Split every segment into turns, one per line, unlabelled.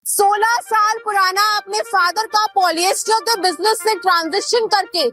16 साल पुराना अपने फादर का पॉलिएस्टर के बिजनेस से ट्रांजिशन करके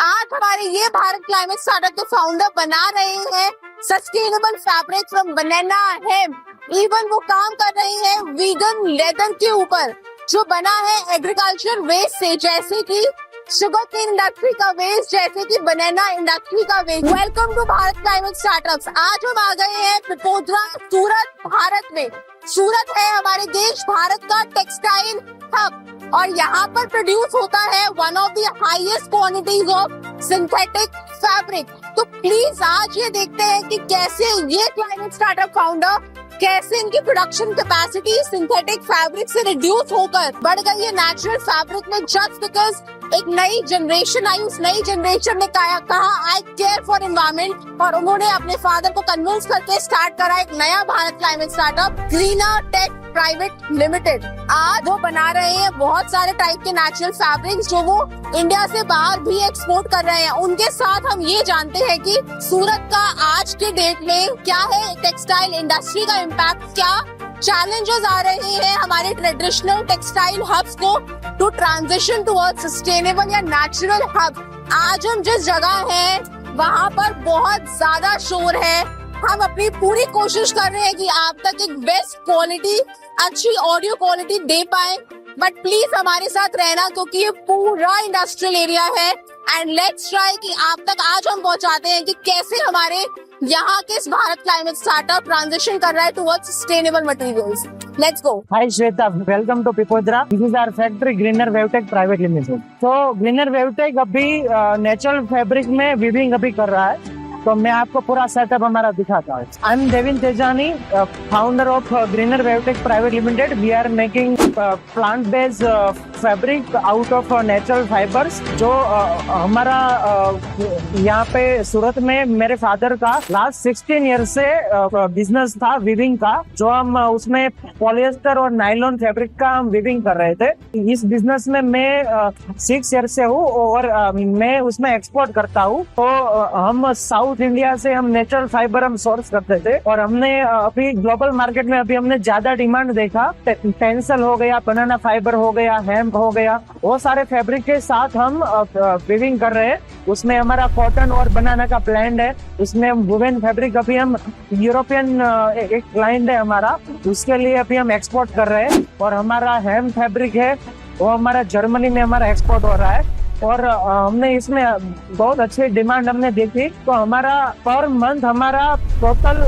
आज हमारे ये भारत क्लाइमेट स्टार्टअप के फाउंडर बना रहे हैं sustainable fabric from banana hemp. Even वो काम कर रहे हैं वीगन लेदर के ऊपर जो बना है एग्रीकल्चर वेस्ट से, जैसे कि शुगर केन इंडस्ट्री का वेस्ट, जैसे कि बनाना इंडस्ट्री का waste. Welcome to Bharat climate startups. आज हम आ गए हैं पिपोद्रा सूरत, भारत में। सूरत है हमारे देश भारत का टेक्सटाइल हब और यहाँ पर प्रोड्यूस होता है one of the highest quantities of synthetic fabric. तो प्लीज आज ये देखते हैं कि कैसे ये क्लाइमेट स्टार्टअप फाउंडर कैसे इनकी प्रोडक्शन कैपेसिटी सिंथेटिक फैब्रिक से रिड्यूस होकर बढ़ गई है नेचुरल फैब्रिक में, जस्ट बिकॉज एक नई जनरेशन आई। उस नई जनरेशन ने कहा आई केयर फॉर एनवायरमेंट और उन्होंने अपने फादर को कन्विंस करके स्टार्ट करा एक नया Bharat climate startup Greener Tech Private Limited. आज वो बना रहे हैं बहुत सारे टाइप के नेचुरल फैब्रिक्स जो वो इंडिया से बाहर भी एक्सपोर्ट कर रहे हैं। उनके साथ हम ये जानते हैं कि सूरत का आज के डेट में क्या है टेक्सटाइल इंडस्ट्री का इम्पैक्ट, क्या चैलेंजेस आ रहे हैं हमारे ट्रेडिशनल टेक्सटाइल हब्स को टू ट्रांजिशन टुवर्ड्स सस्टेनेबल या नेचुरल हब। आज हम जिस जगह हैं वहाँ पर बहुत ज्यादा शोर है। हम अपनी पूरी कोशिश कर रहे हैं कि आप तक एक बेस्ट क्वालिटी, अच्छी ऑडियो क्वालिटी दे पाए, बट प्लीज हमारे साथ रहना क्योंकि ये पूरा इंडस्ट्रियल एरिया है एंड लेट्स ट्राई कि आप तक आज हम पहुंचाते हैं कि कैसे हमारे यहाँ के इस भारत क्लाइमेट स्टार्टअप ट्रांजिशन कर रहा है towards sustainable materials. Let's go.
Hi Shweta, welcome to Pipodra. This is our factory Greener Wavtech Private Limited. तो Greener Wavtech अभी नेचुरल फैब्रिक में वीविंग अभी कर रहा है, तो मैं आपको पूरा सेटअप हमारा दिखाता हूँ। I am Devin Tejani, founder of Greener Wavetech private limited. We are making plant based fabric out of natural fibres. जो हमारा यहाँ पे सूरत में मेरे फादर का लास्ट 16 ईयर से बिजनेस था वीविंग का, जो हम उसमें पॉलिएस्टर और नायलॉन फैब्रिक का हम वीविंग कर रहे थे। इस बिजनेस में मैं 6 ईयर से हूँ और मैं उसमें एक्सपोर्ट करता हूँ। तो हम साउथ इंडिया से हम नेचुरल फाइबर हम सोर्स करते थे और हमने अभी ग्लोबल मार्केट में अभी हमने ज्यादा डिमांड देखा। टेंसल हो गया, बनाना फाइबर हो गया, हेम्प हो गया, वो सारे फैब्रिक के साथ हम वीविंग कर रहे हैं। उसमें हमारा कॉटन और बनाना का ब्लेंड है। उसमें वुवन फैब्रिक अभी हम यूरोपियन एक क्लाइंट है हमारा, उसके लिए अभी हम एक्सपोर्ट कर रहे हैं। और हमारा हेम्प फैब्रिक है वो हमारा जर्मनी में हमारा एक्सपोर्ट हो रहा है और हमने इसमें बहुत अच्छी डिमांड हमने देखी। तो हमारा पर मंथ हमारा टोटल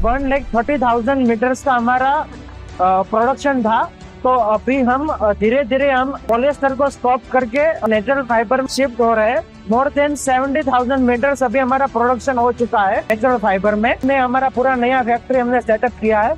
1,30,000 मीटर्स का हमारा प्रोडक्शन था। तो अभी हम धीरे धीरे हम पॉलिएस्टर को स्टॉप करके नेचुरल फाइबर शिफ्ट हो रहे हैं। मोर देन 70,000 मीटर्स अभी हमारा प्रोडक्शन हो चुका है नेचुरल फाइबर में। हमारा पूरा नया फैक्ट्री हमने सेटअप किया है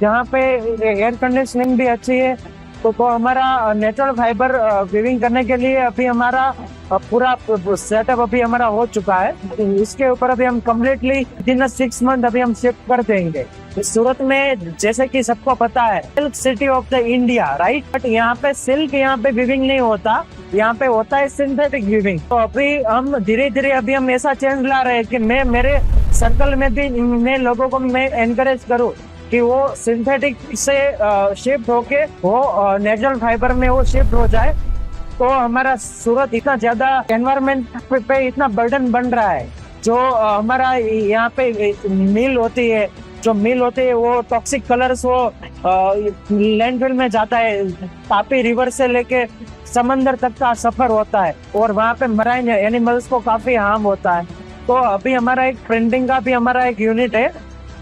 जहाँ पे एयर कंडीशनिंग भी अच्छी है। तो हमारा नेचुरल फाइबर वीविंग करने के लिए अभी हमारा पूरा सेटअप अभी हमारा हो चुका है। इसके ऊपर अभी हम कम्प्लीटली विदिन 6 मंथ अभी हम शिफ्ट कर देंगे। सूरत में जैसे कि सबको पता है silk city of the India, right, but यहाँ पे सिल्क यहाँ पे वीविंग नहीं होता, यहाँ पे होता है सिंथेटिक वीविंग। तो अभी हम धीरे धीरे अभी हम ऐसा चेंज ला रहे हैं कि मैं मेरे सर्कल में भी मैं लोगों को मैं एनकरेज करूँ कि वो सिंथेटिक से शिफ्ट होके वो नेचुरल फाइबर में वो शिफ्ट हो जाए। तो हमारा सूरत इतना ज्यादा एनवायरमेंट पे इतना बर्डन बन रहा है। जो हमारा यहाँ पे मिल होती है, जो मिल होती है वो टॉक्सिक कलर्स वो लैंडफिल में जाता है। तापी रिवर से लेके समंदर तक का सफर होता है और वहाँ पे मराइन एनिमल्स को काफी हार्म होता है। तो अभी हमारा एक प्रिंटिंग का भी हमारा एक यूनिट है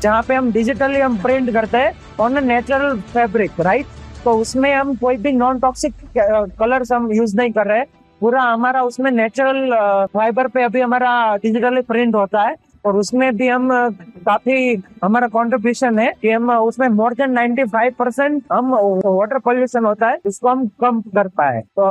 जहाँ पे हम डिजिटली हम प्रिंट करते हैं ऑन नेचुरल फैब्रिक, राइट। तो उसमें हम कोई भी नॉन टॉक्सिक कलर्स हम यूज नहीं कर रहे हैं। पूरा हमारा उसमें नेचुरल फाइबर पे अभी हमारा डिजिटली प्रिंट होता है और उसमें भी हम काफी हमारा कंट्रीब्यूशन है कि हम उसमें मोर देन 95% हम वाटर पोल्यूशन होता है इसको हम कम कर पाए। तो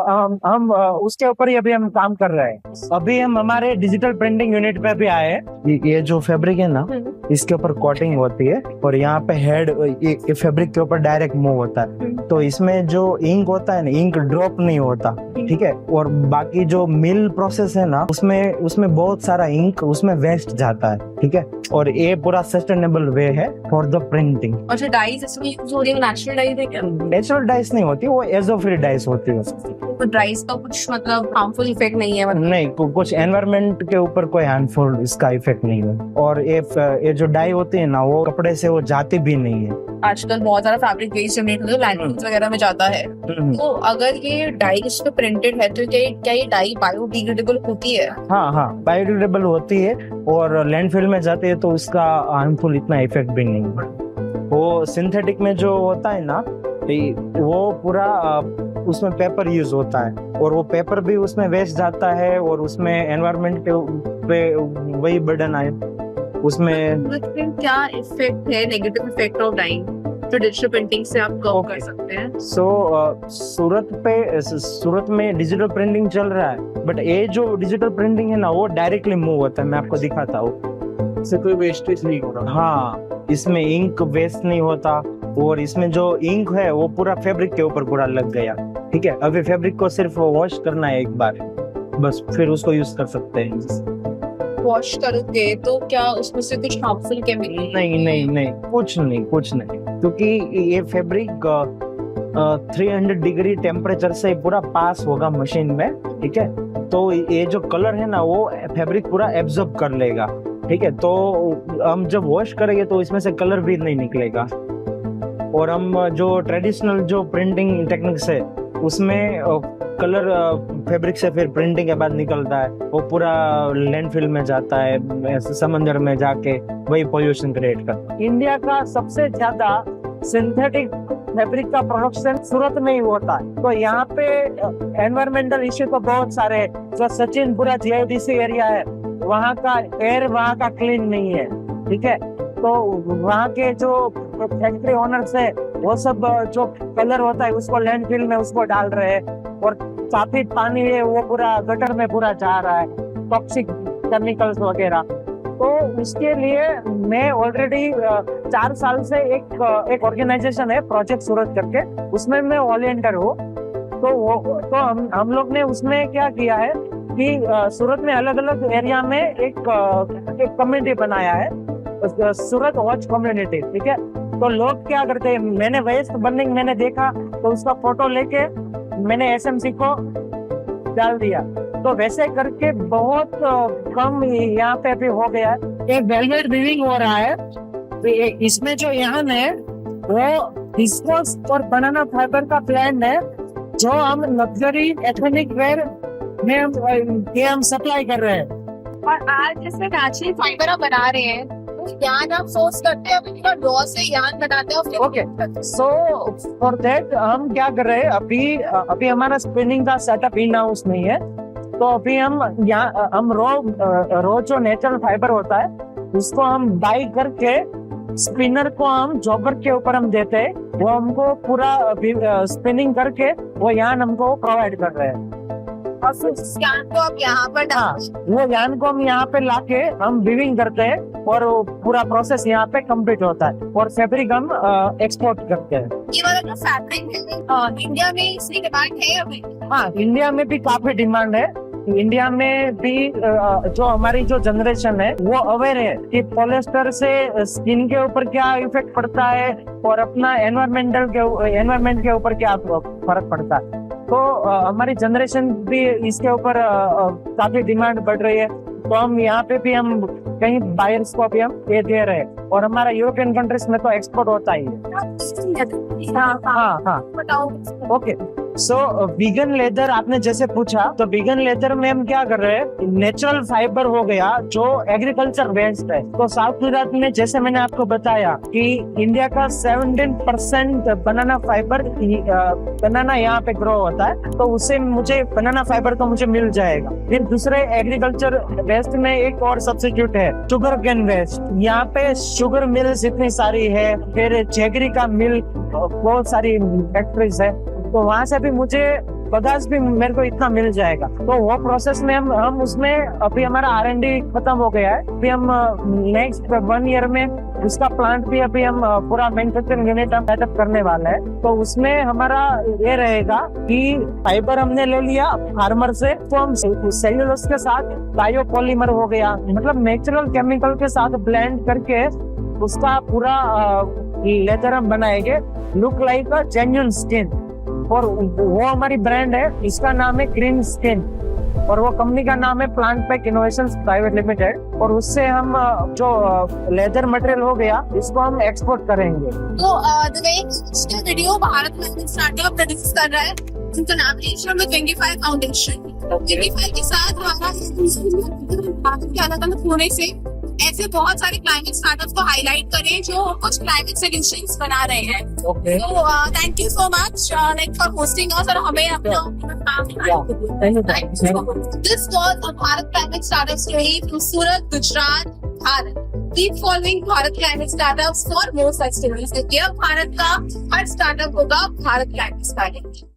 हम उसके ऊपर ही अभी हम काम कर रहे हैं। अभी हम हमारे डिजिटल प्रिंटिंग यूनिट पे भी आए हैं।
ये जो फैब्रिक है ना, इसके ऊपर कोटिंग होती है और यहाँ पे हेड ये फैब्रिक के ऊपर डायरेक्ट मूव होता है। तो इसमें जो इंक होता है ना, इंक ड्रॉप नहीं होता, ठीक है। और बाकी जो मिल प्रोसेस है ना, उसमें बहुत सारा इंक उसमें वेस्ट जाता जाता है, ठीक है। और ये पूरा सस्टेनेबल वे है फॉर द प्रिंटिंग।
और जो डाइज इसमें यूज हो रही है नेचुरल डाइज है क्या?
नेचुरल डाइस नहीं होती, वो एजो फ्री डाइस होती है।
तो डाइज का कुछ मतलब हार्मफुल इफेक्ट नहीं है मतलब?
नहीं, कुछ एनवायरमेंट के ऊपर कोई हार्मफुल इसका इफेक्ट नहीं है। और ये जो डाई होती है ना, वो कपड़े से वो जाती भी नहीं है।
आजकल बहुत सारा फैब्रिक वेस्ट जनरेट होता है, लैंडफिल्स वगैरह में जाता है। तो अगर ये डाई इस पे प्रिंटेड है तो क्या ये डाई बायोडिग्रेडेबल होती है?
हाँ, बायोडिग्रेडेबल होती है और लैंडफिल में जाती है तो उसका हार्मफुल इतना इफेक्ट भी नहीं है। वो सिंथेटिक में जो होता है ना, वो पूरा उसमें पेपर यूज होता है और वो पेपर भी उसमें वेस्ट जाता है और उसमें एनवायरनमेंट पे वही बर्डन आए उसमें।
क्या इफेक्ट है, नेगेटिव इफेक्ट ऑफ डाइंग जो डिजिटल प्रिंटिंग से आप कम कर सकते हैं?
सूरत में डिजिटल प्रिंटिंग चल रहा है, बट ये जो डिजिटल प्रिंटिंग है ना, वो डायरेक्टली मूव होता है। मैं आपको दिखाता हूँ,
इससे कोई वेस्टेज नहीं हो रहा।
हाँ, इसमें इंक वेस्ट नहीं होता और इसमें जो इंक है वो पूरा फैब्रिक के ऊपर पूरा लग गया, ठीक है। अभी फैब्रिक को सिर्फ वॉश करना है एक बार, बस, फिर उसको यूज कर सकते हैं।
वॉश करोगे तो क्या उसमें से कुछ हार्मफुल केमिकल?
नहीं, कुछ नहीं, क्योंकि ये फैब्रिक 300 डिग्री टेम्परेचर से पूरा पास होगा मशीन में, ठीक है। तो ये जो कलर है ना, वो फैब्रिक पूरा एब्जॉर्ब कर लेगा, ठीक है। तो हम जब वॉश करेंगे तो इसमें से कलर भी नहीं निकलेगा। और हम जो ट्रेडिशनल जो प्रिंटिंग टेक्निक्स है, उसमें कलर फैब्रिक से फिर प्रिंटिंग के बाद निकलता है, वो पूरा लैंडफिल में जाता है, समंदर में जाके वही पोल्यूशन क्रिएट करता है।
इंडिया का सबसे ज्यादा सिंथेटिक फैब्रिक का प्रोडक्शन सूरत में ही होता है। तो यहाँ पे एनवायरमेंटल इश्यू तो बहुत सारे हैं। जो सचिनपुरा जीआईडीसी एरिया है, वहाँ का एयर वहाँ का क्लीन नहीं है, ठीक है। तो वहाँ के जो फैक्ट्री ओनर्स है, वो सब जो कलर होता है उसको लैंडफिल में उसको डाल रहे हैं और काफी पानी है वो पूरा गटर में पूरा जा रहा है, टॉक्सिक केमिकल्स वगैरह। तो उसके लिए मैं ऑलरेडी 4 साल से एक ऑर्गेनाइजेशन है प्रोजेक्ट सूरत करके, उसमें मैं वॉलंटियर हूँ। तो हम लोग ने उसमें क्या किया है कि सूरत में अलग अलग एरिया में एक कम्युनिटी बनाया है, सूरत वॉच कम्युनिटी, ठीक है। तो लोग क्या करते हैं, मैंने वेस्ट बर्निंग मैंने देखा तो उसका फोटो लेके मैंने एसएमसी को डाल दिया। तो वैसे करके बहुत कम यहाँ पे भी हो गया है। एक वेलवेट वीविंग हो रहा है, तो इसमें जो यार्न है वो विस्कोस और बनाना फाइबर का ब्लेंड है, जो हम लग्जरी एथनिक वेयर में हम सप्लाई कर रहे हैं।
और आज जैसे नेचुरल फाइबर आप बना रहे हैं, यान आप सोर्स करते हैं, अभी रॉ से यान बनाते हैं।
ओके, सो फॉर दैट हम क्या कर रहे हैं, अभी हमारा स्पिनिंग का सेटअप इन हाउस नहीं है। तो अभी हम रॉ जो नेचुरल फाइबर होता है उसको हम डाई करके स्पिनर को हम जॉबर के ऊपर हम देते हैं, वो हमको पूरा स्पिनिंग करके वो यान हमको प्रोवाइड कर रहे हैं।
और फिर यान को आप यहाँ पर
वो यान को हम यहाँ पे लाके हम वीविंग करते हैं और वो पूरा प्रोसेस यहाँ पे कंप्लीट होता है और फैब्रिक हम एक्सपोर्ट करते हैं।
ये वाला जो फैब्रिक है इंडिया में इसकी डिमांड है अभी?
हाँ, इंडिया में भी काफी डिमांड है। इंडिया में भी जो हमारी जो जनरेशन है वो अवेयर है कि पॉलिएस्टर से स्किन के ऊपर क्या इफेक्ट पड़ता है और अपना एनवायरमेंट के ऊपर क्या फर्क पड़ता है। तो हमारी जनरेशन भी इसके ऊपर काफी डिमांड बढ़ रही है। तो हम यहाँ पे भी हम कहीं बायर्स को भी हम ये दे रहे हैं और हमारा यूरोपियन कंट्रीज में तो एक्सपोर्ट होता ही है। हाँ,
बताओ।
ओके, सो वीगन लेदर आपने जैसे पूछा, तो वीगन लेदर में हम क्या कर रहे हैं, नेचुरल फाइबर हो गया जो एग्रीकल्चर वेस्ट है। तो साउथ गुजरात में जैसे मैंने आपको बताया कि इंडिया का 17% बनाना फाइबर बनाना यहाँ पे ग्रो होता है, तो उससे मुझे बनाना फाइबर तो मुझे मिल जाएगा। फिर दूसरे एग्रीकल्चर वेस्ट में एक और सब्स्टिट्यूट है शुगर केन वेस्ट। यहाँ पे शुगर मिल्स इतनी सारी है, फिर जैगरी का मिल बहुत सारी फैक्ट्रीज है, तो वहां से भी मुझे बगास भी मेरे को इतना मिल जाएगा। तो वो प्रोसेस में हम उसमें अभी हमारा R&D खत्म हो गया है। अभी हम नेक्स्ट 1 ईयर में उसका प्लांट भी अभी हम पूरा मैन्युफैक्चरिंग यूनिट हम सेटअप करने वाले हैं। तो उसमें हमारा ये रहेगा कि फाइबर हमने ले लिया फार्मर से, तो हम सेल्यूलोस के साथ बायोपॉलीमर हो गया, मतलब नेचुरल केमिकल के साथ ब्लेंड करके उसका पूरा लेदर हम बनाएंगे, look like a genuine skin. और वो हमारी ब्रांड है, इसका नाम है ग्रीन स्किन, और वो कंपनी का नाम है plant pack innovations private limited. और उससे हम जो लेदर मटेरियल हो गया इसको हम एक्सपोर्ट करेंगे।
तो इसका वीडियो भारत में स्टार्टअप प्रोड्यूस कर रहा है जिनका नाम है श्रम 25 फाउंडेशन। 25 के साथ हमारा के अलग अलग होने से ऐसे बहुत सारे क्लाइमेट स्टार्टअप्स को हाईलाइट करें जो कुछ क्लाइमेट सोल्यूशंस बना रहे हैं।
ओके,
तो thank you so much like for hosting us और हमें अपना this was Bharat climate startup story from Surat, Gujarat, Bharat. Keep following Bharat climate startups for more such stories. Bharat का हर स्टार्टअप होगा भारत क्लाइमेट स्टार्टअप।